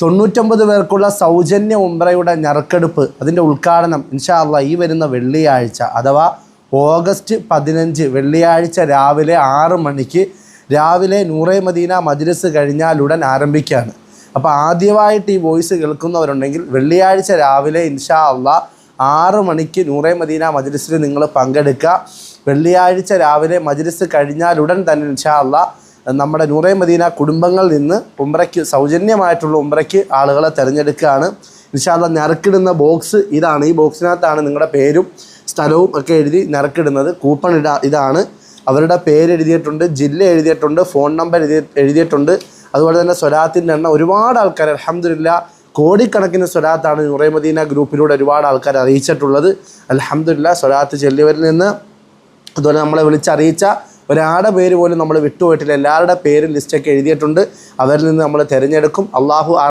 99 പേർക്കുള്ള സൗജന്യ ഉംറയുടെ നറുക്കെടുപ്പ്, അതിൻ്റെ ഉദ്ഘാടനം ഇൻഷാ അല്ലാഹ് ഈ വരുന്ന വെള്ളിയാഴ്ച അഥവാ ഓഗസ്റ്റ് 15 വെള്ളിയാഴ്ച രാവിലെ 6 മണിക്ക് രാവിലെ നൂറെ മദീന മജ്‌ലിസ് കഴിഞ്ഞാലുടൻ ആരംഭിക്കുകയാണ്. അപ്പോൾ ആദ്യമായിട്ട് ഈ വോയിസ് കേൾക്കുന്നവരുണ്ടെങ്കിൽ വെള്ളിയാഴ്ച രാവിലെ ഇൻഷാ അല്ലാഹ് 6 മണിക്ക് നൂറെ മദീന മജ്‌ലിസിൽ നിങ്ങൾ പങ്കെടുക്കുക. വെള്ളിയാഴ്ച രാവിലെ മജ്‌ലിസ് കഴിഞ്ഞാലുടൻ തന്നെ ഇൻഷാ അല്ലാഹ് നമ്മുടെ നൂറെ മദീന കുടുംബങ്ങളിൽ നിന്ന് ഉംറയ്ക്ക് സൗജന്യമായിട്ടുള്ള ഉംറയ്ക്ക് ആളുകളെ തിരഞ്ഞെടുക്കുകയാണ്. ഇൻഷാ അല്ലാഹ് നറുക്കിടുന്ന ബോക്സ് ഇതാണ്. ഈ ബോക്സിനകത്താണ് നിങ്ങളുടെ പേരും സ്ഥലവും ഒക്കെ എഴുതി നറുക്കിടുന്നത്. കൂപ്പൺ ഇതാണ്. അവരുടെ പേര് എഴുതിയിട്ടുണ്ട്, ജില്ല എഴുതിയിട്ടുണ്ട്, ഫോൺ നമ്പർ എഴുതിയിട്ടുണ്ട്. അതുപോലെ തന്നെ സ്വലാത്തിൻ്റെ എണ്ണം. ഒരുപാട് ആൾക്കാർ അൽഹംദുലില്ലാ കോടിക്കണക്കിന് സ്വലാത്താണ് നൂറെ മദീന ഗ്രൂപ്പിലൂടെ ഒരുപാട് ആൾക്കാർ അറിയിച്ചിട്ടുള്ളത്. അൽഹംദുലില്ലാ സ്വലാത്ത് ചൊല്ലിയവരിൽ നിന്ന് അതുപോലെ നമ്മളെ വിളിച്ചറിയിച്ച ഒരാളുടെ പേര് പോലും നമ്മൾ വിട്ടുപോയിട്ടില്ല. എല്ലാവരുടെ പേരും ലിസ്റ്റൊക്കെ എഴുതിയിട്ടുണ്ട്. അവരിൽ നിന്ന് നമ്മൾ തിരഞ്ഞെടുക്കും. അള്ളാഹു